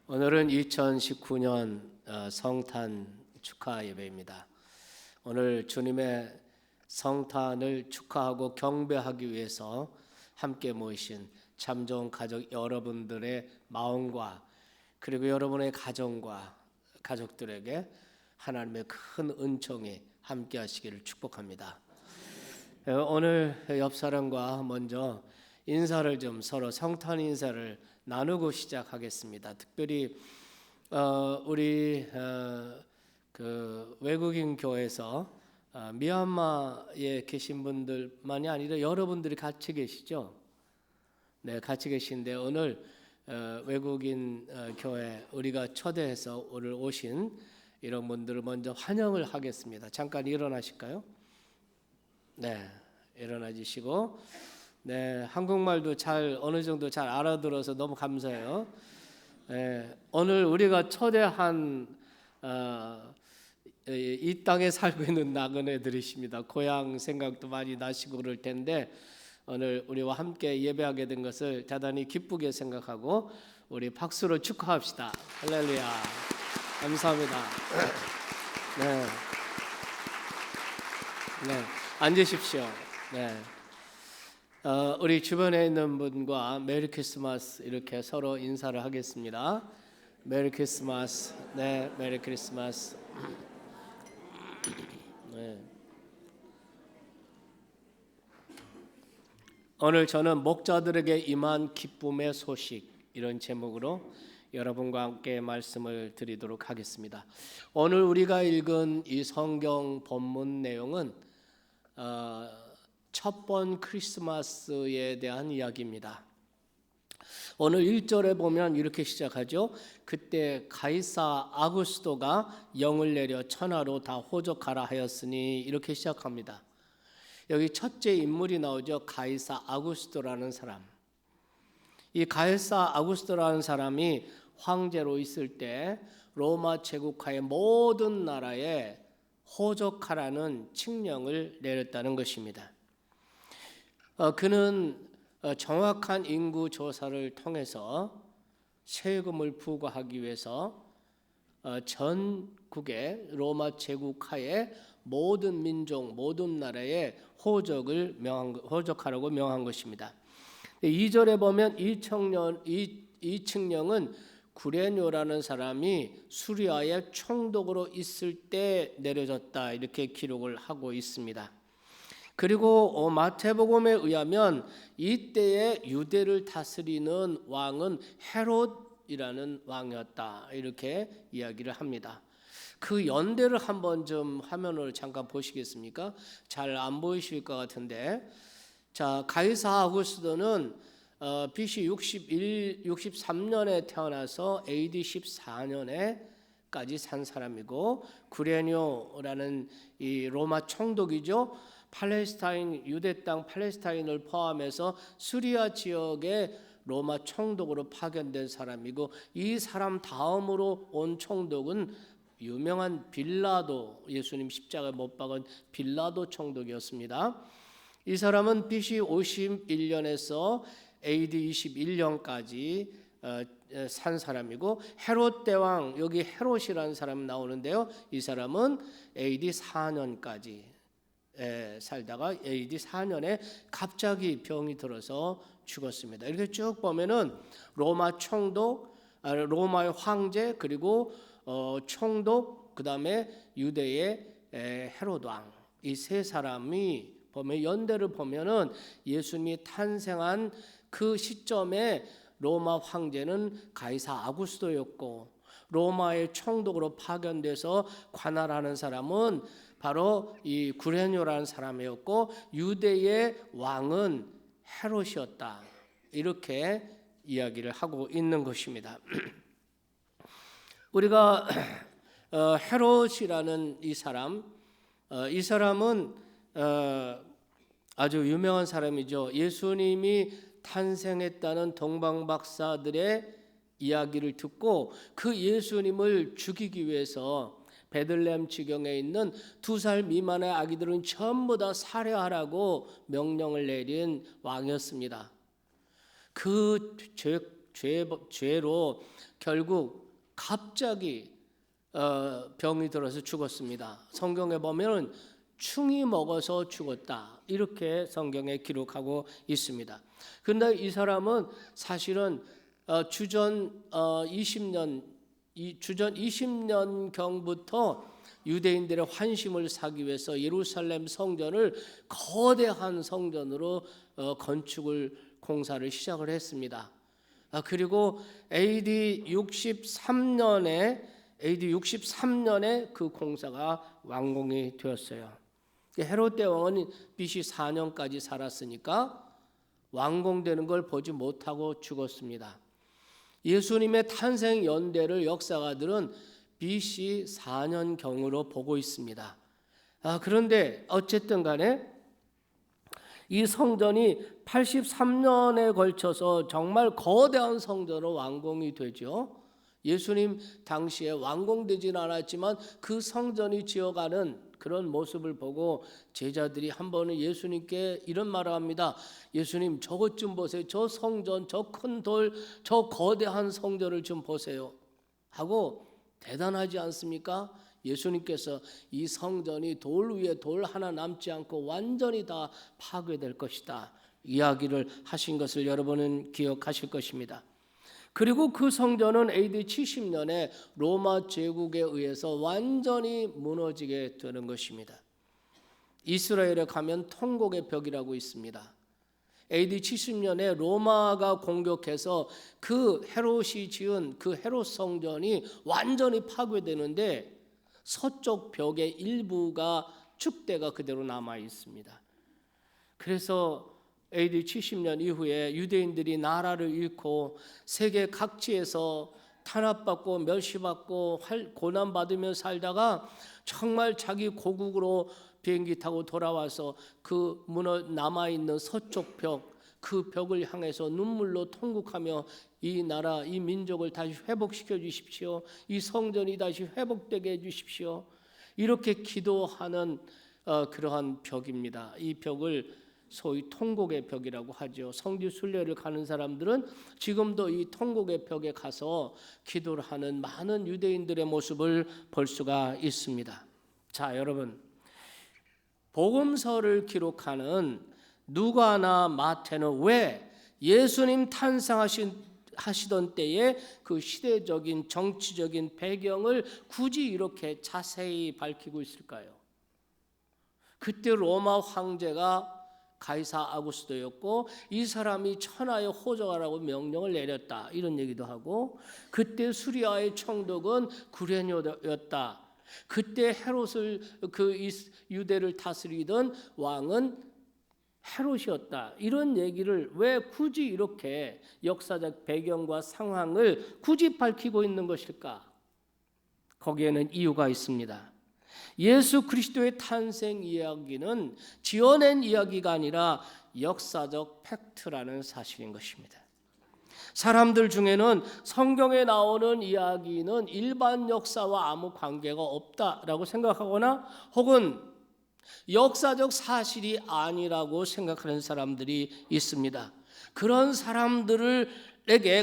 오늘은 2019년 성탄 축하 예배입니다. 오늘 주님의 성탄을 축하하고 경배하기 위해서 함께 모이신 참 좋은 가족 여러분들의 마음과 그리고 여러분의 가정과 가족들에게 하나님의 큰 은총이 함께 하시기를 축복합니다. 오늘 옆 사람과 먼저 인사를 좀 서로 성탄 인사를 나누고 시작하겠습니다. 특별히 우리 그 외국인 교회에서 미얀마에 계신 분들만이 아니라 여러분들이 같이 계시죠? 네, 같이 계신데 오늘 외국인 교회 우리가 초대해서 오늘 오신 이런 분들을 먼저 환영을 하겠습니다. 잠깐 일어나실까요? 네, 일어나 주시고. 네, 한국말도 어느 정도 잘 알아들어서 너무 감사해요. 네, 오늘 우리가 초대한 이 땅에 살고 있는 나그네들이십니다. 고향 생각도 많이 나시고 그럴 텐데 오늘 우리와 함께 예배하게 된 것을 대단히 기쁘게 생각하고 우리 박수로 축하합시다. 할렐루야. 감사합니다. 네, 네, 앉으십시오. 네. 우리 주변에 있는 분과 메리 크리스마스 이렇게 서로 인사를 하겠습니다. 메리 크리스마스. 네, 메리 크리스마스. 네. 오늘 저는 목자들에게 임한 기쁨의 소식 이런 제목으로 여러분과 함께 말씀을 드리도록 하겠습니다. 오늘 우리가 읽은 이 성경 본문 내용은 첫 번 크리스마스에 대한 이야기입니다. 오늘 1절에 보면 이렇게 시작하죠. 그때 가이사 아구스토가 영을 내려 천하로 다 호적하라 하였으니 이렇게 시작합니다. 여기 첫째 인물이 나오죠. 가이사 아구스토라는 사람. 이 가이사 아구스토라는 사람이 황제로 있을 때 로마 제국하의 모든 나라에 호적하라는 칙령을 내렸다는 것입니다. 그는 정확한 인구 조사를 통해서 세금을 부과하기 위해서 전국의 로마 제국하의 모든 민족, 모든 나라에 호적하라고 명한 것입니다. 2절에 보면 이 칙령은 구레뇨라는 사람이 수리아의 총독으로 있을 때 내려졌다 이렇게 기록을 하고 있습니다. 그리고 마태복음에 의하면 이때에 유대를 다스리는 왕은 헤롯이라는 왕이었다 이렇게 이야기를 합니다. 그 연대를 한번 좀 화면을 잠깐 보시겠습니까? 잘 안 보이실 것 같은데, 자 가이사 아구스토는 BC 63년에 태어나서 AD 14년에까지 산 사람이고, 구레뇨라는 이 로마 총독이죠. 팔레스타인 유대 땅 팔레스타인을 포함해서 시리아 지역의 로마 총독으로 파견된 사람이고, 이 사람 다음으로 온 총독은 유명한 빌라도, 예수님 십자가에 못 박은 빌라도 총독이었습니다. 이 사람은 BC 51년에서 AD 21년까지 산 사람이고, 헤롯 대왕, 여기 헤롯이라는 사람 나오는데요. 이 사람은 AD 4년까지 살다가 AD 4년에 갑자기 병이 들어서 죽었습니다. 이렇게 쭉 보면은 로마 총독, 로마의 황제, 그리고 총독, 그 다음에 유대의 헤롯 왕, 이 세 사람이 보면 연대를 보면은 예수님이 탄생한 그 시점에 로마 황제는 가이사 아구스토였고, 로마의 총독으로 파견돼서 관할하는 사람은 바로 이 구레뇨라는 사람이었고, 유대의 왕은 헤롯이었다 이렇게 이야기를 하고 있는 것입니다. 우리가 헤롯이라는 이 사람은 아주 유명한 사람이죠. 예수님이 탄생했다는 동방박사들의 이야기를 듣고 그 예수님을 죽이기 위해서 베들레헴 지경에 있는 2살 미만의 아기들은 전부 다 살해하라고 명령을 내린 왕이었습니다. 그 죄로 결국 갑자기 병이 들어서 죽었습니다. 성경에 보면은 충이 먹어서 죽었다, 이렇게 성경에 기록하고 있습니다. 그런데 이 사람은 사실은 주전 20년 경부터 유대인들의 환심을 사기 위해서 예루살렘 성전을 거대한 성전으로 건축을 공사를 시작을 했습니다. 그리고 AD 63년에 그 공사가 완공이 되었어요. 헤롯 대왕은 BC 4년까지 살았으니까 완공되는 걸 보지 못하고 죽었습니다. 예수님의 탄생 연대를 역사가들은 BC 4년경으로 보고 있습니다. 그런데 어쨌든 간에 이 성전이 83년에 걸쳐서 정말 거대한 성전으로 완공이 되죠. 예수님 당시에 완공되지는 않았지만 그 성전이 지어가는 그런 모습을 보고 제자들이 한 번은 예수님께 이런 말을 합니다. 예수님, 저것 좀 보세요. 저 성전, 저 큰 돌, 저 거대한 성전을 좀 보세요 하고, 대단하지 않습니까? 예수님께서 이 성전이 돌 위에 돌 하나 남지 않고 완전히 다 파괴될 것이다, 이야기를 하신 것을 여러분은 기억하실 것입니다. 그리고 그 성전은 AD 70년에 로마 제국에 의해서 완전히 무너지게 되는 것입니다. 이스라엘에 가면 통곡의 벽이라고 있습니다. AD 70년에 로마가 공격해서 그 헤롯이 지은 그 헤롯 성전이 완전히 파괴되는데 서쪽 벽의 일부가 축대가 그대로 남아 있습니다. 그래서 AD 70년 이후에 유대인들이 나라를 잃고 세계 각지에서 탄압받고 멸시받고 고난받으며 살다가 정말 자기 고국으로 비행기 타고 돌아와서 그 남아있는 서쪽 벽, 그 벽을 향해서 눈물로 통곡하며 이 나라, 이 민족을 다시 회복시켜 주십시오. 이 성전이 다시 회복되게 해 주십시오. 이렇게 기도하는 그러한 벽입니다. 이 벽을 소위 통곡의 벽이라고 하죠. 성지 순례를 가는 사람들은 지금도 이 통곡의 벽에 가서 기도를 하는 많은 유대인들의 모습을 볼 수가 있습니다. 자, 여러분, 복음서를 기록하는 누가나 마태는 왜 예수님 탄생하시던 때의 그 시대적인 정치적인 배경을 굳이 이렇게 자세히 밝히고 있을까요? 그때 로마 황제가 가이사 아구스도였고 이 사람이 천하의 호적하라고 명령을 내렸다, 이런 얘기도 하고, 그때 수리아의 총독은 구레뇨였다. 그때 헤롯을 유대를 다스리던 왕은 헤롯이었다, 이런 얘기를 왜 굳이 이렇게 역사적 배경과 상황을 굳이 밝히고 있는 것일까? 거기에는 이유가 있습니다. 예수 그리스도의 탄생 이야기는 지어낸 이야기가 아니라 역사적 팩트라는 사실인 것입니다. 사람들 중에는 성경에 나오는 이야기는 일반 역사와 아무 관계가 없다라고 생각하거나 혹은 역사적 사실이 아니라고 생각하는 사람들이 있습니다. 그런 사람들에게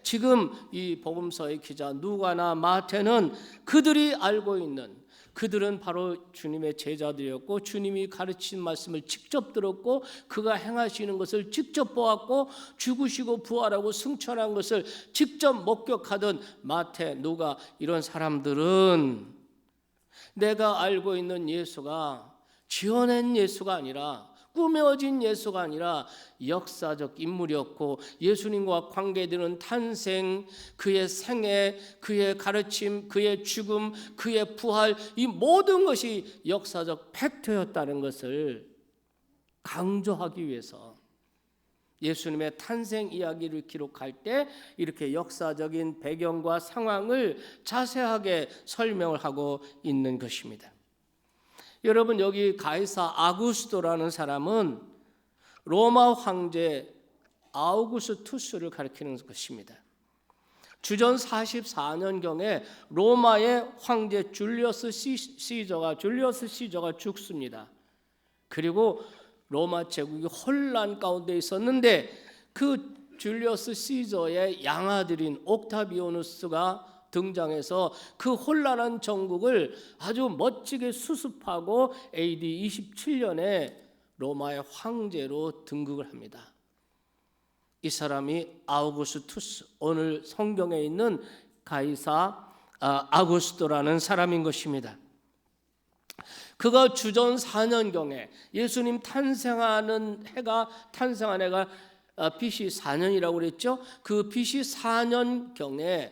지금 이 복음서의 기자 누가나 마태는 그들이 알고 있는, 그들은 바로 주님의 제자들이었고 주님이 가르친 말씀을 직접 들었고 그가 행하시는 것을 직접 보았고 죽으시고 부활하고 승천한 것을 직접 목격하던 마태, 누가, 이런 사람들은 내가 알고 있는 예수가 지어낸 예수가 아니라, 꾸며진 예수가 아니라 역사적 인물이었고 예수님과 관계되는 탄생, 그의 생애, 그의 가르침, 그의 죽음, 그의 부활, 이 모든 것이 역사적 팩트였다는 것을 강조하기 위해서 예수님의 탄생 이야기를 기록할 때 이렇게 역사적인 배경과 상황을 자세하게 설명을 하고 있는 것입니다. 여러분, 여기 가이사 아구스토라는 사람은 로마 황제 아우구스투스를 가리키는 것입니다. 주전 44년경에 로마의 황제 줄리어스 시저가 죽습니다. 그리고 로마 제국이 혼란 가운데 있었는데 그 줄리어스 시저의 양아들인 옥타비아누스가 등장해서 그 혼란한 정국을 아주 멋지게 수습하고 AD 27년에 로마의 황제로 등극을 합니다. 이 사람이 아우구스투스, 오늘 성경에 있는 가이사 아구스토라는 사람인 것입니다. 그가 주전 4년경에 예수님 탄생한 해가 BC 4년이라고 그랬죠. 그 BC 4년경에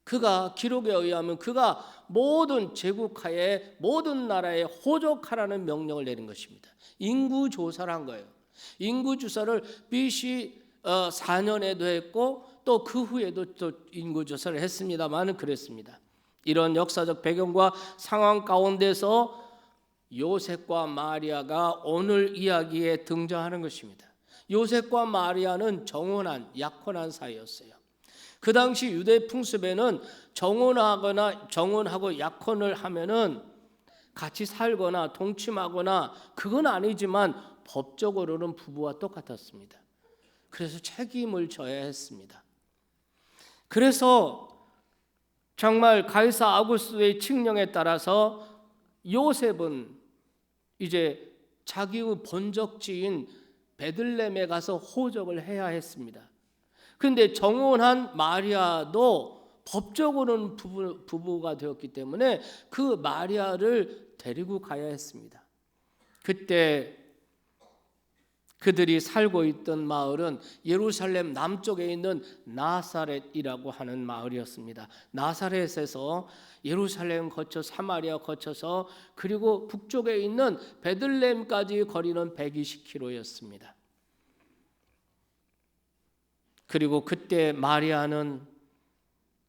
그가 기록에 의하면 그가 모든 제국하에 모든 나라에 호적하라는 명령을 내린 것입니다. 인구 조사를 한 거예요. 인구 조사를 BC 4년에도 했고 또 그 후에도 또 인구 조사를 했습니다만은 그랬습니다. 이런 역사적 배경과 상황 가운데서 요셉과 마리아가 오늘 이야기에 등장하는 것입니다. 요셉과 마리아는 약혼한 사이였어요. 그 당시 유대 풍습에는 정혼하고 약혼을 하면은 같이 살거나 동침하거나 그건 아니지만 법적으로는 부부와 똑같았습니다. 그래서 책임을 져야 했습니다. 그래서 정말 가이사 아구스토의 칙령에 따라서 요셉은 이제 자기의 본적지인 베들레헴에 가서 호적을 해야 했습니다. 그런데 정혼한 마리아도 법적으로는 부부가 되었기 때문에 그 마리아를 데리고 가야 했습니다. 그때 그들이 살고 있던 마을은 예루살렘 남쪽에 있는 나사렛이라고 하는 마을이었습니다. 나사렛에서 예루살렘 거쳐 사마리아 거쳐서 그리고 북쪽에 있는 베들레헴까지 거리는 120km였습니다. 그리고 그때 마리아는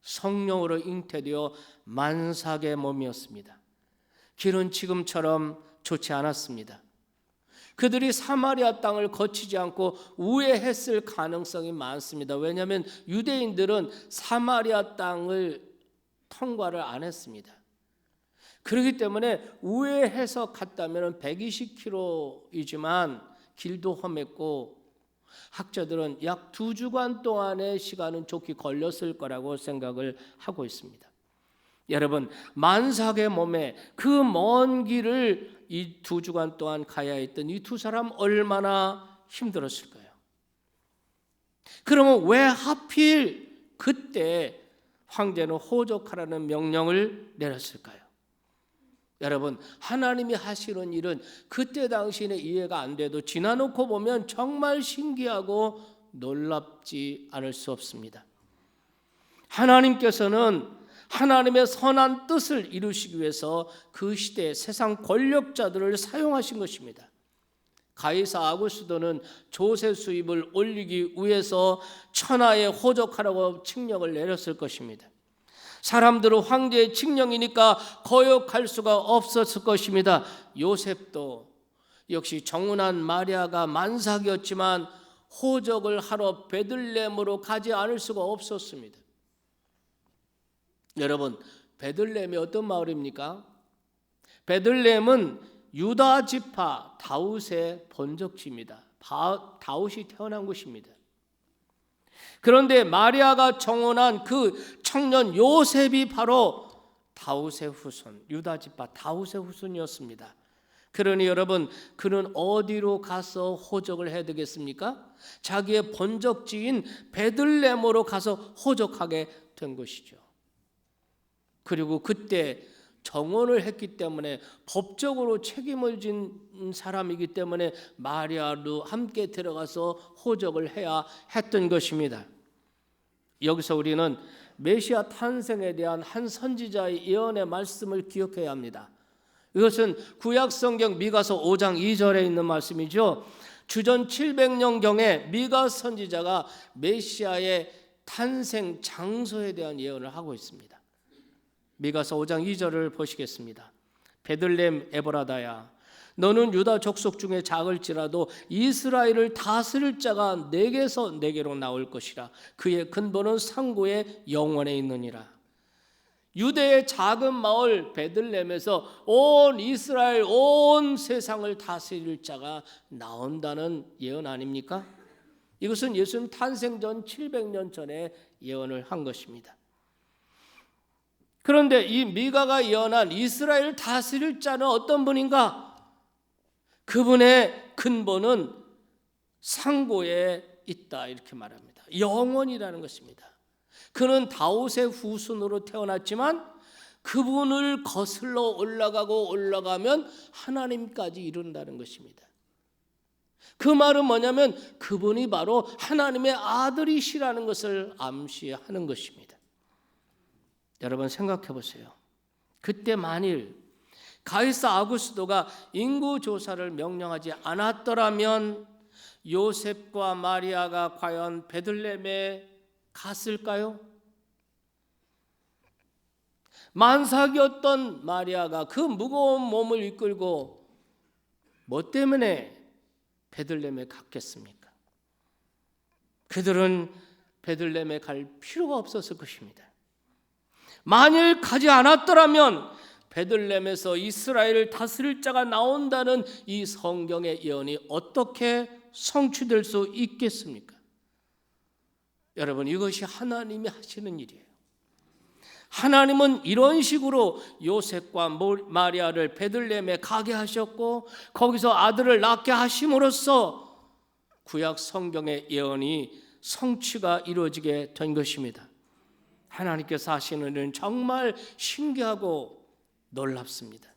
성령으로 잉태되어 만삭의 몸이었습니다. 길은 지금처럼 좋지 않았습니다. 그들이 사마리아 땅을 거치지 않고 우회했을 가능성이 많습니다. 왜냐하면 유대인들은 사마리아 땅을 통과를 안 했습니다. 그렇기 때문에 우회해서 갔다면 120km이지만 길도 험했고 학자들은 약 2주간 동안의 시간은 좋게 걸렸을 거라고 생각을 하고 있습니다. 여러분, 만삭의 몸에 그 먼 길을 이 2주간 동안 가야 했던 이 두 사람 얼마나 힘들었을까요? 그러면 왜 하필 그때 황제는 호적하라는 명령을 내렸을까요? 여러분, 하나님이 하시는 일은 그때 당시에는 이해가 안 돼도 지나놓고 보면 정말 신기하고 놀랍지 않을 수 없습니다. 하나님께서는 하나님의 선한 뜻을 이루시기 위해서 그 시대의 세상 권력자들을 사용하신 것입니다. 가이사 아구스토는 조세 수입을 올리기 위해서 천하에 호적하라고 칙령을 내렸을 것입니다. 사람들은 황제의 칙령이니까 거역할 수가 없었을 것입니다. 요셉도 역시 정혼한 마리아가 만삭이었지만 호적을 하러 베들레헴으로 가지 않을 수가 없었습니다. 여러분, 베들레헴이 어떤 마을입니까? 베들레헴은 유다 지파 다윗의 본적지입니다. 다윗이 태어난 곳입니다. 그런데 마리아가 정혼한 그 청년 요셉이 바로 다윗의 후손, 유다 지파 다윗의 후손이었습니다. 그러니 여러분, 그는 어디로 가서 호적을 해야 되겠습니까? 자기의 본적지인 베들레헴으로 가서 호적하게 된 것이죠. 그리고 그때 정혼을 했기 때문에 법적으로 책임을 진 사람이기 때문에 마리아도 함께 들어가서 호적을 해야 했던 것입니다. 여기서 우리는 메시아 탄생에 대한 한 선지자의 예언의 말씀을 기억해야 합니다. 이것은 구약성경 미가서 5장 2절에 있는 말씀이죠. 주전 700년경에 미가 선지자가 메시아의 탄생 장소에 대한 예언을 하고 있습니다. 미가서 5장 2절을 보시겠습니다. 베들레헴 에브라다야, 너는 유다 족속 중에 작을지라도 이스라엘을 다스릴 자가 내게서 내게로 나올 것이라. 그의 근본은 상고의 영원에 있느니라. 유대의 작은 마을 베들레헴에서 온 이스라엘, 온 세상을 다스릴 자가 나온다는 예언 아닙니까? 이것은 예수님 탄생 전 700년 전에 예언을 한 것입니다. 그런데 이 미가가 예언한 이스라엘을 다스릴 자는 어떤 분인가? 그분의 근본은 상고에 있다 이렇게 말합니다. 영원이라는 것입니다. 그는 다윗의 후손으로 태어났지만 그분을 거슬러 올라가면 하나님까지 이룬다는 것입니다. 그 말은 뭐냐면 그분이 바로 하나님의 아들이시라는 것을 암시하는 것입니다. 여러분 생각해 보세요. 그때 만일 가이사 아구스도가 인구조사를 명령하지 않았더라면 요셉과 마리아가 과연 베들레헴에 갔을까요? 만삭이었던 마리아가 그 무거운 몸을 이끌고 뭐 때문에 베들레헴에 갔겠습니까? 그들은 베들레헴에 갈 필요가 없었을 것입니다. 만일 가지 않았더라면 베들레헴에서 이스라엘을 다스릴 자가 나온다는 이 성경의 예언이 어떻게 성취될 수 있겠습니까? 여러분, 이것이 하나님이 하시는 일이에요. 하나님은 이런 식으로 요셉과 마리아를 베들레헴에 가게 하셨고 거기서 아들을 낳게 하심으로써 구약 성경의 예언이 성취가 이루어지게 된 것입니다. 하나님께서 하시는 일은 정말 신기하고 놀랍습니다.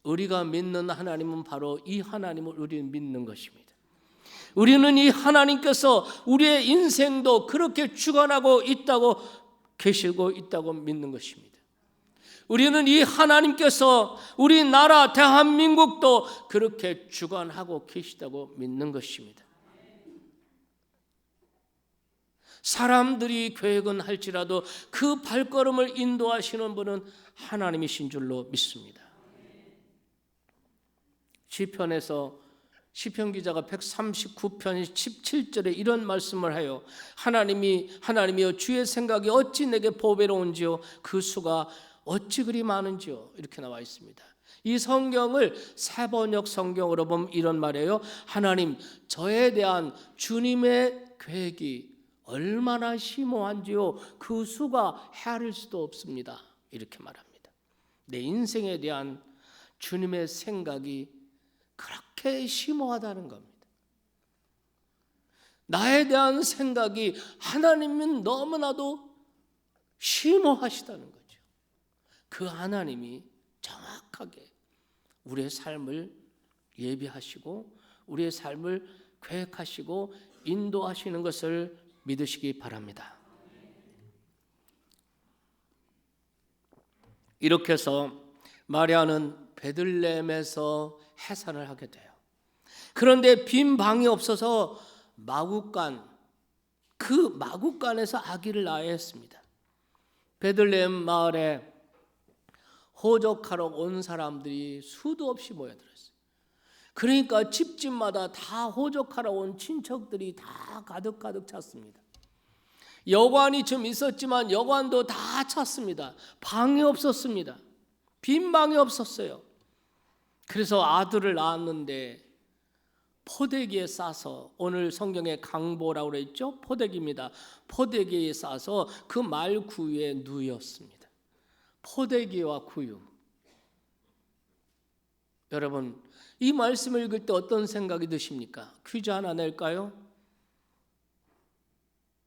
우리가 믿는 하나님은 바로 이 하나님을 우리는 믿는 것입니다. 우리는 이 하나님께서 우리의 인생도 그렇게 주관하고 있다고 계시고 있다고 믿는 것입니다. 우리는 이 하나님께서 우리나라 대한민국도 그렇게 주관하고 계시다고 믿는 것입니다. 사람들이 계획은 할지라도 그 발걸음을 인도하시는 분은 하나님이신 줄로 믿습니다. 시편 기자가 139편 17절에 이런 말씀을 해요. 하나님이여 주의 생각이 어찌 내게 보배로운지요 그 수가 어찌 그리 많은지요 이렇게 나와 있습니다. 이 성경을 새번역 성경으로 보면 이런 말이에요. 하나님 저에 대한 주님의 계획이 얼마나 심오한지요 그 수가 헤아릴 수도 없습니다 이렇게 말합니다. 내 인생에 대한 주님의 생각이 그렇게 심오하다는 겁니다. 나에 대한 생각이 하나님은 너무나도 심오하시다는 거죠. 그 하나님이 정확하게 우리의 삶을 예비하시고 우리의 삶을 계획하시고 인도하시는 것을 믿으시기 바랍니다. 이렇게 해서 마리아는 베들레헴에서 해산을 하게 돼요. 그런데 빈 방이 없어서 그 마구간에서 아기를 낳아야 했습니다. 베들레헴 마을에 호적하러 온 사람들이 수도 없이 모여들었어요. 그러니까 집집마다 다 호적하러 온 친척들이 다 가득 찼습니다. 여관이 좀 있었지만 여관도 다 찼습니다. 방이 없었습니다. 빈 방이 없었어요. 그래서 아들을 낳았는데 포대기에 싸서, 오늘 성경에 강보라고 그랬죠? 포대기입니다. 포대기에 싸서 그 말 구유에 누였습니다. 포대기와 구유. 여러분, 이 말씀을 읽을 때 어떤 생각이 드십니까? 퀴즈 하나 낼까요?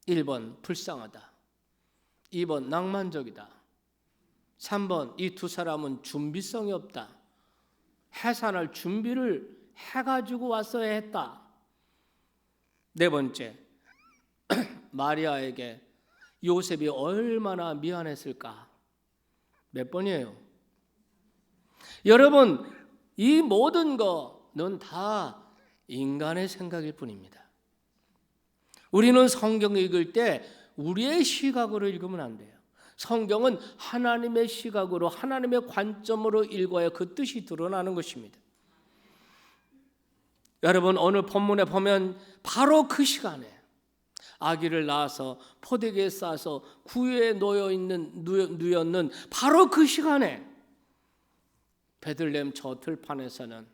1번 불쌍하다. 2번 낭만적이다. 3번 이 두 사람은 준비성이 없다. 해산할 준비를 해가지고 왔어야 했다. 네 번째, 마리아에게 요셉이 얼마나 미안했을까? 몇 번이에요? 여러분, 이 모든 거는 다 인간의 생각일 뿐입니다. 우리는 성경 읽을 때 우리의 시각으로 읽으면 안 돼요. 성경은 하나님의 시각으로, 하나님의 관점으로 읽어야 그 뜻이 드러나는 것입니다. 여러분, 오늘 본문에 보면 바로 그 시간에 아기를 낳아서 포대기에 싸서 구유에 누였는 바로 그 시간에 베들레헴 저 들판에서는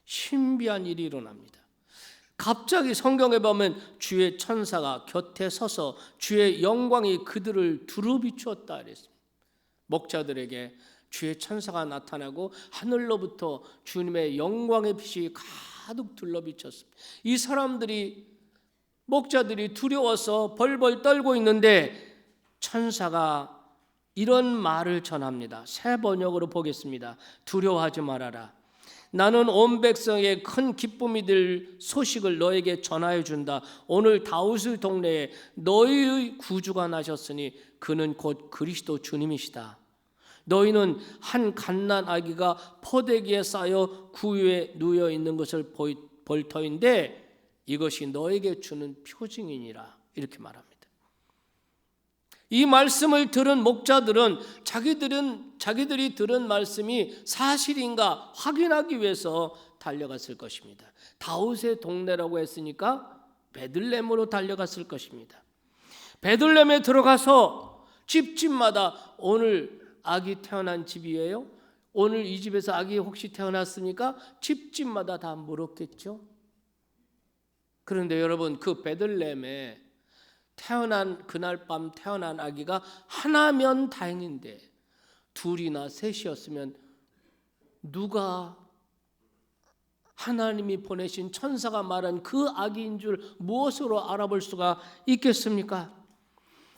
신비한 일이 일어납니다. 갑자기 성경에 보면 주의 천사가 곁에 서서 주의 영광이 그들을 두루비추었다 그랬습니다. 목자들에게 주의 천사가 나타나고 하늘로부터 주님의 영광의 빛이 가득 둘러비쳤습니다. 이 사람들이, 목자들이 두려워서 벌벌 떨고 있는데 천사가 이런 말을 전합니다. 새 번역으로 보겠습니다. 두려워하지 말아라. 나는 온 백성의 큰 기쁨이 될 소식을 너에게 전하여 준다. 오늘 다윗의 동네에 너희의 구주가 나셨으니 그는 곧 그리스도 주님이시다. 너희는 한 갓난 아기가 포대기에 쌓여 구유에 누워 있는 것을 볼 터인데 이것이 너에게 주는 표징이니라. 이렇게 말합니다. 이 말씀을 들은 목자들은 자기들이 들은 말씀이 사실인가 확인하기 위해서 달려갔을 것입니다. 다윗의 동네라고 했으니까 베들레헴으로 달려갔을 것입니다. 베들레헴에 들어가서 집집마다 오늘 아기 태어난 집이에요? 오늘 이 집에서 아기 혹시 태어났습니까? 집집마다 다 물었겠죠. 그런데 여러분, 그 베들레헴에 태어난 그날 밤 태어난 아기가 하나면 다행인데 둘이나 셋이었으면 누가 하나님이 보내신 천사가 말한 그 아기인 줄 무엇으로 알아볼 수가 있겠습니까?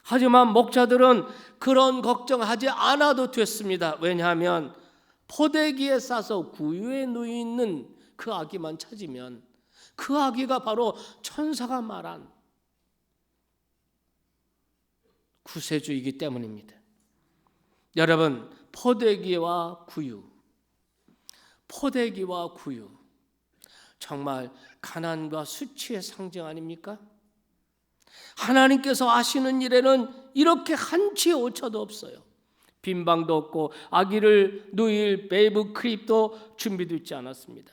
하지만 목자들은 그런 걱정하지 않아도 됐습니다. 왜냐하면 포대기에 싸서 구유에 누워 있는 그 아기만 찾으면 그 아기가 바로 천사가 말한 구세주이기 때문입니다. 여러분, 포대기와 구유, 정말 가난과 수치의 상징 아닙니까? 하나님께서 하시는 일에는 이렇게 한치의 오차도 없어요. 빈방도 없고 아기를 누일 베이비 크립도 준비되어 있지 않았습니다.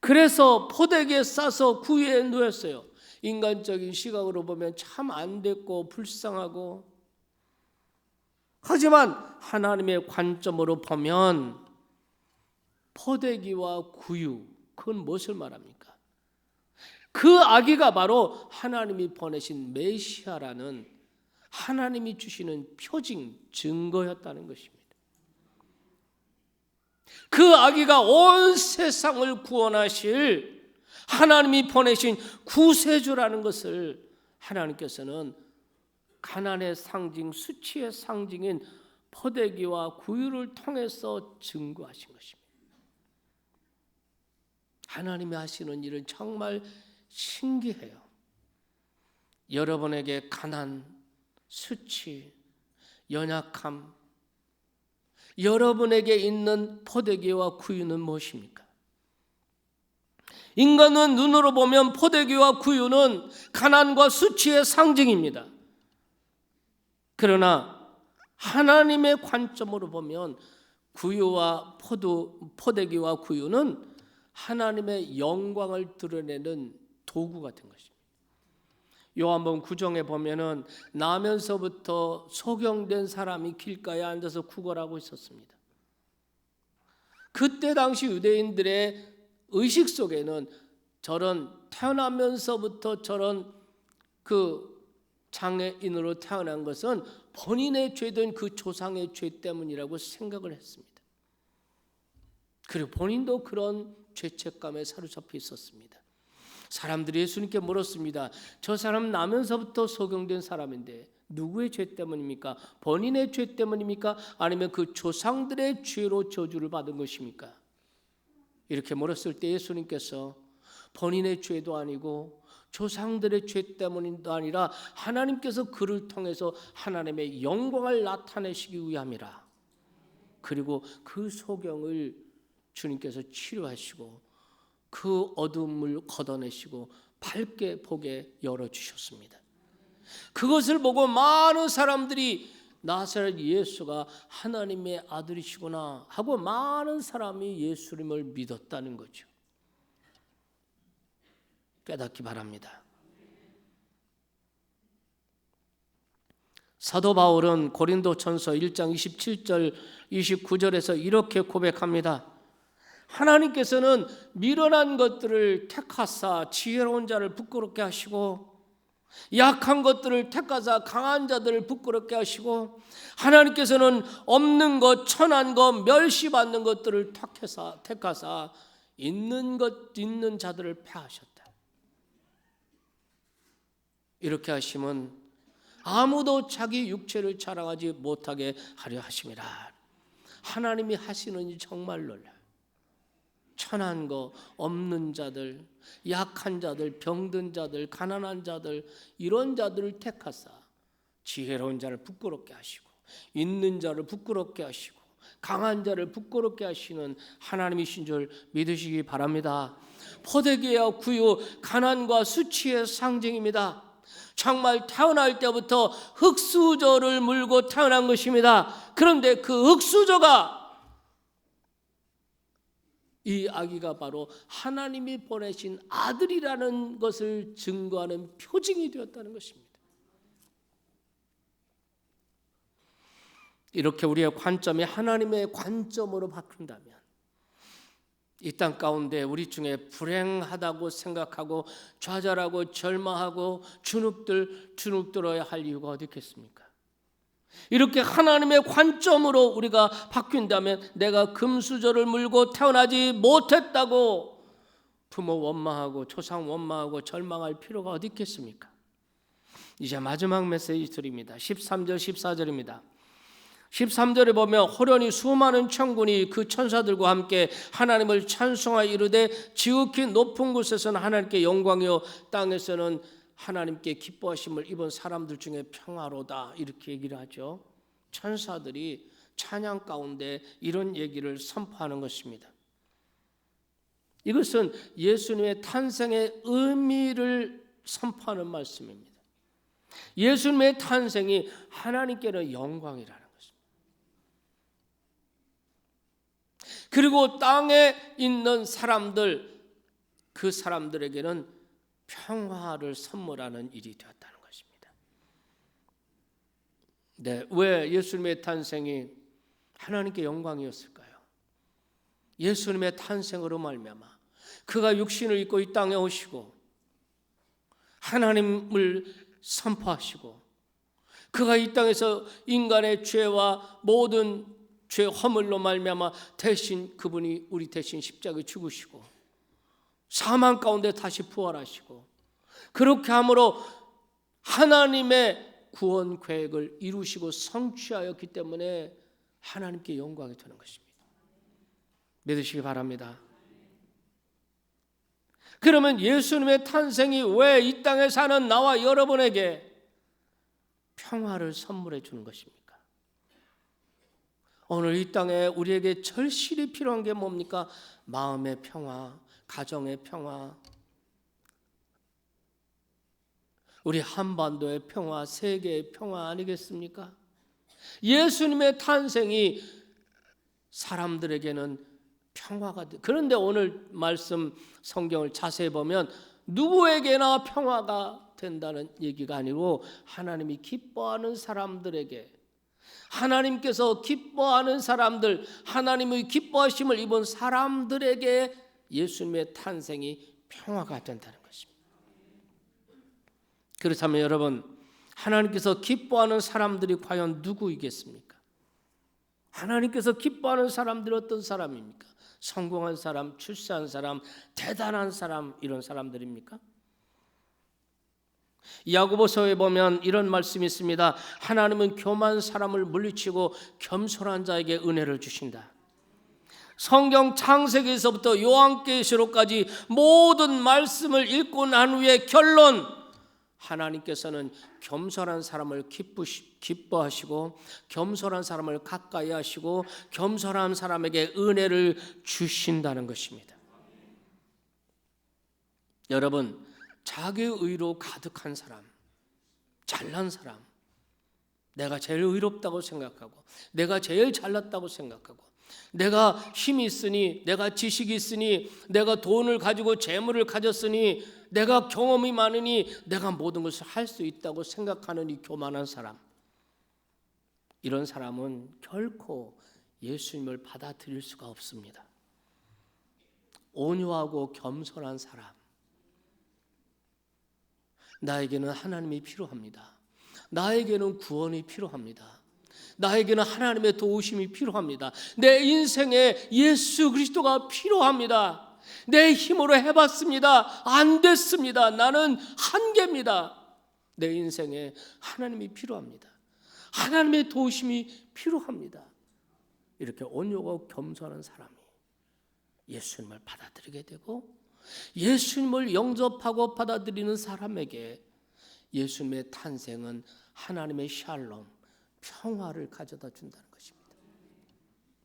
그래서 포대기에 싸서 구유에 누웠어요. 인간적인 시각으로 보면 참 안 됐고 불쌍하고, 하지만 하나님의 관점으로 보면 포대기와 구유, 그건 무엇을 말합니까? 그 아기가 바로 하나님이 보내신 메시아라는 하나님이 주시는 표징, 증거였다는 것입니다. 그 아기가 온 세상을 구원하실 하나님이 보내신 구세주라는 것을 하나님께서는 가난의 상징, 수치의 상징인 포대기와 구유를 통해서 증거하신 것입니다. 하나님이 하시는 일은 정말 신기해요. 여러분에게 가난, 수치, 연약함, 여러분에게 있는 포대기와 구유는 무엇입니까? 인간은 눈으로 보면 포대기와 구유는 가난과 수치의 상징입니다. 그러나 하나님의 관점으로 보면 구유와 포대기와 구유는 하나님의 영광을 드러내는 도구 같은 것입니다. 요한복음 9장에 보면은 나면서부터 소경된 사람이 길가에 앉아서 구걸하고 있었습니다. 그때 당시 유대인들의 의식 속에는 저런 태어나면서부터 저런 그 장애인으로 태어난 것은 본인의 죄든 그 조상의 죄 때문이라고 생각을 했습니다. 그리고 본인도 그런 죄책감에 사로잡혀 있었습니다. 사람들이 예수님께 물었습니다. 저 사람 나면서부터 소경된 사람인데 누구의 죄 때문입니까? 본인의 죄 때문입니까? 아니면 그 조상들의 죄로 저주를 받은 것입니까? 이렇게 물었을 때 예수님께서 본인의 죄도 아니고 조상들의 죄 때문도 아니라 하나님께서 그를 통해서 하나님의 영광을 나타내시기 위함이라. 그리고 그 소경을 주님께서 치료하시고 그 어둠을 걷어내시고 밝게 보게 열어주셨습니다. 그것을 보고 많은 사람들이 나사렛 예수가 하나님의 아들이시구나 하고 많은 사람이 예수님을 믿었다는 거죠. 깨닫기 바랍니다. 사도 바울은 고린도전서 1장 27절 29절에서 이렇게 고백합니다. 하나님께서는 미련한 것들을 택하사 지혜로운 자를 부끄럽게 하시고, 약한 것들을 택하사 강한 자들을 부끄럽게 하시고, 하나님께서는 없는 것, 천한 것, 멸시받는 것들을 택하사 있는 자들을 패하셨다. 이렇게 하시면 아무도 자기 육체를 자랑하지 못하게 하려 하심이라. 하나님이 하시는 일 정말 놀라요. 천한 거, 없는 자들, 약한 자들, 병든 자들, 가난한 자들, 이런 자들을 택하사 지혜로운 자를 부끄럽게 하시고, 있는 자를 부끄럽게 하시고, 강한 자를 부끄럽게 하시는 하나님이신 줄 믿으시기 바랍니다. 포대기와 구유, 가난과 수치의 상징입니다. 정말 태어날 때부터 흙수저를 물고 태어난 것입니다. 그런데 그 흙수저가, 이 아기가 바로 하나님이 보내신 아들이라는 것을 증거하는 표징이 되었다는 것입니다. 이렇게 우리의 관점이 하나님의 관점으로 바꾼다면, 이 땅 가운데 우리 중에 불행하다고 생각하고 좌절하고 절망하고 주눅들어야 할 이유가 어디 있겠습니까? 이렇게 하나님의 관점으로 우리가 바뀐다면, 내가 금수저를 물고 태어나지 못했다고 부모 원망하고 조상 원망하고 절망할 필요가 어디 있겠습니까? 이제 마지막 메시지 드립니다. 13절 14절입니다. 13절에 보면 호련히 수많은 천군이 그 천사들과 함께 하나님을 찬송하여 이르되, 지극히 높은 곳에서는 하나님께 영광이요 땅에서는 하나님께 기뻐하심을 입은 사람들 중에 평화로다, 이렇게 얘기를 하죠. 천사들이 찬양 가운데 이런 얘기를 선포하는 것입니다. 이것은 예수님의 탄생의 의미를 선포하는 말씀입니다. 예수님의 탄생이 하나님께는 영광이라는 것입니다. 그리고 땅에 있는 사람들, 그 사람들에게는 평화를 선물하는 일이 되었다는 것입니다. 네, 왜 예수님의 탄생이 하나님께 영광이었을까요? 예수님의 탄생으로 말미암아 그가 육신을 입고 이 땅에 오시고 하나님을 선포하시고, 그가 이 땅에서 인간의 죄와 모든 죄 허물로 말미암아 대신 그분이 우리 대신 십자가에 죽으시고 사망 가운데 다시 부활하시고, 그렇게 함으로 하나님의 구원 계획을 이루시고 성취하였기 때문에 하나님께 영광이 되는 것입니다. 믿으시기 바랍니다. 그러면 예수님의 탄생이 왜 이 땅에 사는 나와 여러분에게 평화를 선물해 주는 것입니까? 오늘 이 땅에 우리에게 절실히 필요한 게 뭡니까? 마음의 평화, 가정의 평화, 우리 한반도의 평화, 세계의 평화 아니겠습니까? 예수님의 탄생이 사람들에게는 평화가 돼. 그런데 오늘 말씀 성경을 자세히 보면 누구에게나 평화가 된다는 얘기가 아니고, 하나님이 기뻐하는 사람들에게, 하나님께서 기뻐하는 사람들, 하나님의 기뻐하심을 입은 사람들에게 예수님의 탄생이 평화가 된다는 것입니다. 그렇다면 여러분, 하나님께서 기뻐하는 사람들이 과연 누구이겠습니까? 하나님께서 기뻐하는 사람들이 어떤 사람입니까? 성공한 사람, 출세한 사람, 대단한 사람, 이런 사람들입니까? 야고보서에 보면 이런 말씀이 있습니다. 하나님은 교만한 사람을 물리치고 겸손한 자에게 은혜를 주신다. 성경 창세기에서부터 요한계시록까지 모든 말씀을 읽고 난 후에 결론, 하나님께서는 겸손한 사람을 기뻐하시고 겸손한 사람을 가까이 하시고 겸손한 사람에게 은혜를 주신다는 것입니다. 여러분, 자기의 의로 가득한 사람, 잘난 사람, 내가 제일 의롭다고 생각하고 내가 제일 잘났다고 생각하고 내가 힘이 있으니, 내가 지식이 있으니, 내가 돈을 가지고 재물을 가졌으니, 내가 경험이 많으니 내가 모든 것을 할 수 있다고 생각하는 이 교만한 사람, 이런 사람은 결코 예수님을 받아들일 수가 없습니다. 온유하고 겸손한 사람. 나에게는 하나님이 필요합니다. 나에게는 구원이 필요합니다. 나에게는 하나님의 도우심이 필요합니다. 내 인생에 예수 그리스도가 필요합니다. 내 힘으로 해봤습니다. 안 됐습니다. 나는 한계입니다. 내 인생에 하나님이 필요합니다. 하나님의 도우심이 필요합니다. 이렇게 온유하고 겸손한 사람이 예수님을 받아들이게 되고, 예수님을 영접하고 받아들이는 사람에게 예수님의 탄생은 하나님의 샬롬, 평화를 가져다 준다는 것입니다.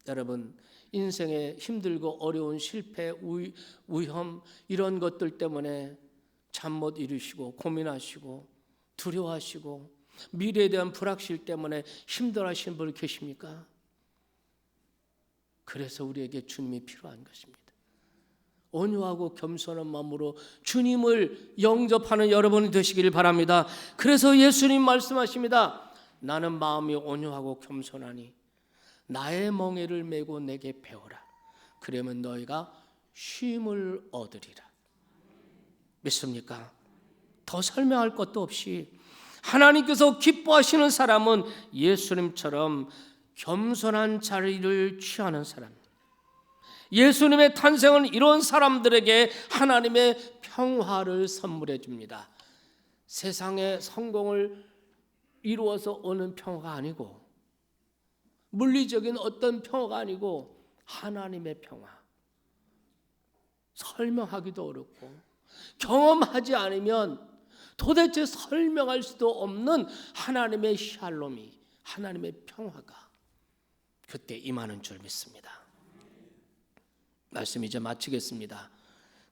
여러분, 인생에 힘들고 어려운 실패, 위험 이런 것들 때문에 잠 못 이루시고 고민하시고 두려워하시고 미래에 대한 불확실 때문에 힘들어하시는 분 계십니까? 그래서 우리에게 주님이 필요한 것입니다. 온유하고 겸손한 마음으로 주님을 영접하는 여러분이 되시길 바랍니다. 그래서 예수님 말씀하십니다. 나는 마음이 온유하고 겸손하니 나의 멍에를 메고 내게 배워라. 그러면 너희가 쉼을 얻으리라. 믿습니까? 더 설명할 것도 없이 하나님께서 기뻐하시는 사람은 예수님처럼 겸손한 자리를 취하는 사람. 예수님의 탄생은 이런 사람들에게 하나님의 평화를 선물해 줍니다. 세상의 성공을 이루어서 오는 평화가 아니고, 물리적인 어떤 평화가 아니고 하나님의 평화. 설명하기도 어렵고 경험하지 않으면 도대체 설명할 수도 없는 하나님의 샬롬이, 하나님의 평화가 그때 임하는 줄 믿습니다. 말씀 이제 마치겠습니다.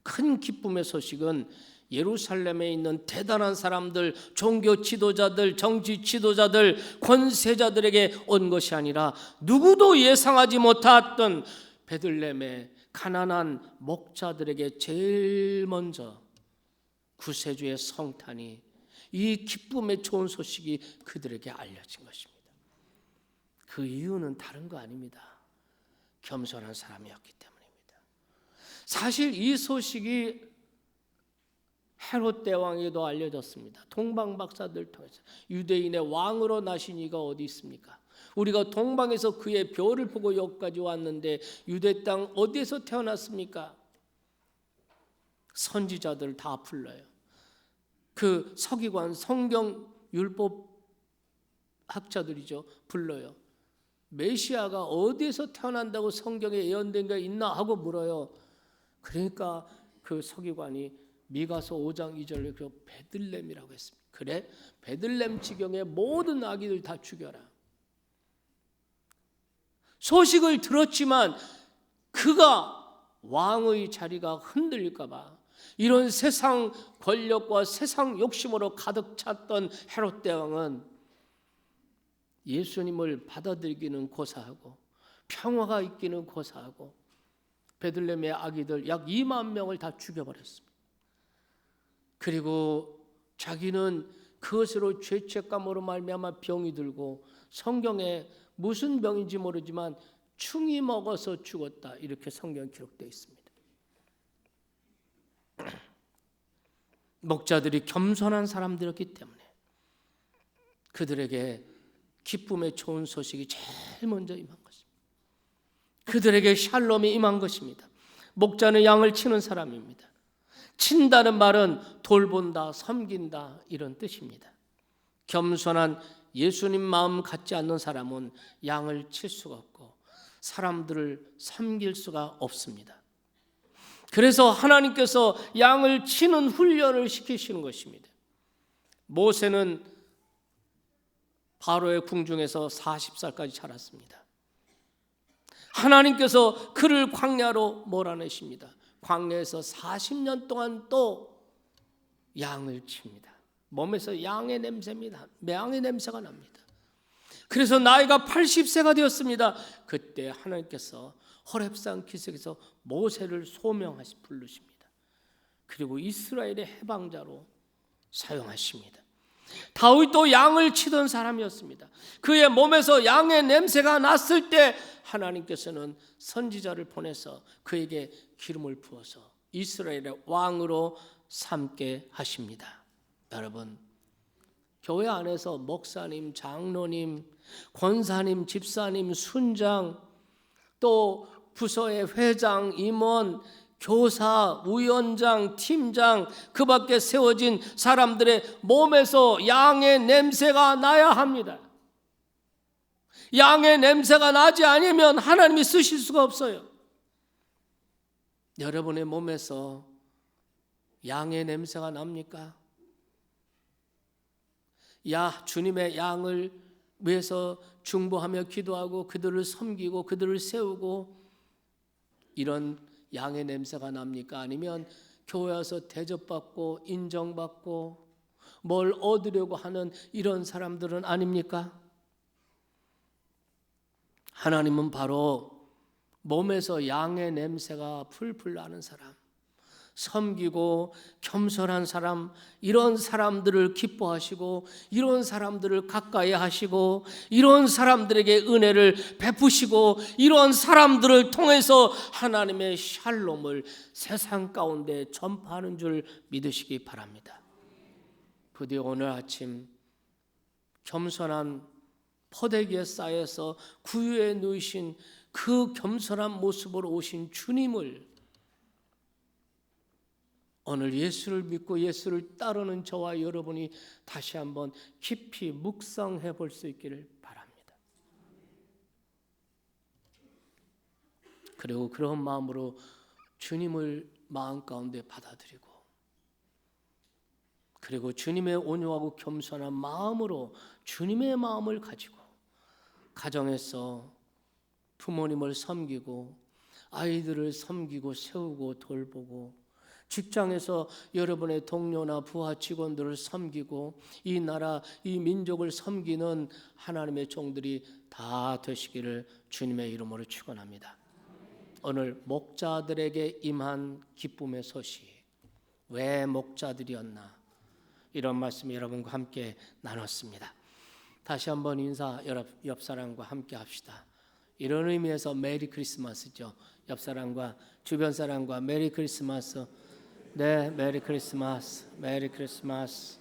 큰 기쁨의 소식은 예루살렘에 있는 대단한 사람들, 종교 지도자들, 정치 지도자들, 권세자들에게 온 것이 아니라 누구도 예상하지 못했던 베들레헴의 가난한 목자들에게 제일 먼저 구세주의 성탄이, 이 기쁨의 좋은 소식이 그들에게 알려진 것입니다. 그 이유는 다른 거 아닙니다. 겸손한 사람이었기 때문입니다. 사실 이 소식이 헤롯 대왕에게도 알려졌습니다. 동방 박사들 통해서. 유대인의 왕으로 나신 이가 어디 있습니까? 우리가 동방에서 그의 별을 보고 여기까지 왔는데 유대 땅 어디에서 태어났습니까? 선지자들 다 불러요. 그 서기관, 성경 율법 학자들이죠. 불러요. 메시아가 어디에서 태어난다고 성경에 예언된 게 있나 하고 물어요. 그러니까 그 서기관이 미가서 5장 2절에 그 베들렘이라고 했습니다. 그래? 베들렘 지경의 모든 아기들 다 죽여라. 소식을 들었지만 그가 왕의 자리가 흔들릴까 봐, 이런 세상 권력과 세상 욕심으로 가득 찼던 헤롯 대왕은 예수님을 받아들이기는 고사하고 평화가 있기는 고사하고 베들레헴의 아기들 약 2만 명을 다 죽여버렸습니다. 그리고 자기는 그것으로 죄책감으로 말미암아 병이 들고, 성경에 무슨 병인지 모르지만 충이 먹어서 죽었다, 이렇게 성경에 기록되어 있습니다. 목자들이 겸손한 사람들이었기 때문에 그들에게 기쁨의 좋은 소식이 제일 먼저 임한 것입니다. 그들에게 샬롬이 임한 것입니다. 목자는 양을 치는 사람입니다. 친다는 말은 돌본다, 섬긴다 이런 뜻입니다. 겸손한 예수님 마음 갖지 않는 사람은 양을 칠 수가 없고 사람들을 섬길 수가 없습니다. 그래서 하나님께서 양을 치는 훈련을 시키시는 것입니다. 모세는 바로의 궁중에서 40살까지 자랐습니다. 하나님께서 그를 광야로 몰아내십니다. 광야에서 40년 동안 또 양을 칩니다. 몸에서 양의 냄새입니다. 양의 냄새가 납니다. 그래서 나이가 80세가 되었습니다. 그때 하나님께서 호렙산 기슭에서 모세를 부르십니다. 그리고 이스라엘의 해방자로 사용하십니다. 다윗도 양을 치던 사람이었습니다. 그의 몸에서 양의 냄새가 났을 때 하나님께서는 선지자를 보내서 그에게 기름을 부어서 이스라엘의 왕으로 삼게 하십니다. 여러분, 교회 안에서 목사님, 장로님, 권사님, 집사님, 순장, 또 부서의 회장, 임원, 교사, 위원장, 팀장, 그 밖에 세워진 사람들의 몸에서 양의 냄새가 나야 합니다. 양의 냄새가 나지 않으면 하나님이 쓰실 수가 없어요. 여러분의 몸에서 양의 냄새가 납니까? 주님의 양을 위해서 중보하며 기도하고 그들을 섬기고 그들을 세우고 이런 양의 냄새가 납니까? 아니면 교회 와서 대접받고 인정받고 뭘 얻으려고 하는 이런 사람들은 아닙니까? 하나님은 바로 몸에서 양의 냄새가 풀풀 나는 사람, 섬기고 겸손한 사람, 이런 사람들을 기뻐하시고 이런 사람들을 가까이 하시고 이런 사람들에게 은혜를 베푸시고 이런 사람들을 통해서 하나님의 샬롬을 세상 가운데 전파하는 줄 믿으시기 바랍니다. 부디 오늘 아침 겸손한 포대기에 쌓여서 구유에 누이신 그 겸손한 모습으로 오신 주님을 오늘 예수를 믿고 예수를 따르는 저와 여러분이 다시 한번 깊이 묵상해 볼 수 있기를 바랍니다. 그리고 그런 마음으로 주님을 마음 가운데 받아들이고 그리고 주님의 온유하고 겸손한 마음으로 주님의 마음을 가지고 가정에서 부모님을 섬기고 아이들을 섬기고 세우고 돌보고 직장에서 여러분의 동료나 부하 직원들을 섬기고 이 나라, 이 민족을 섬기는 하나님의 종들이 다 되시기를 주님의 이름으로 축원합니다. 오늘 목자들에게 임한 기쁨의 소식, 왜 목자들이었나, 이런 말씀 여러분과 함께 나눴습니다. 다시 한번 인사 옆 사람과 함께 합시다. 이런 의미에서 메리 크리스마스죠. 옆 사람과 주변 사람과 메리 크리스마스. 네, 메리 크리스마스, 메리 크리스마스.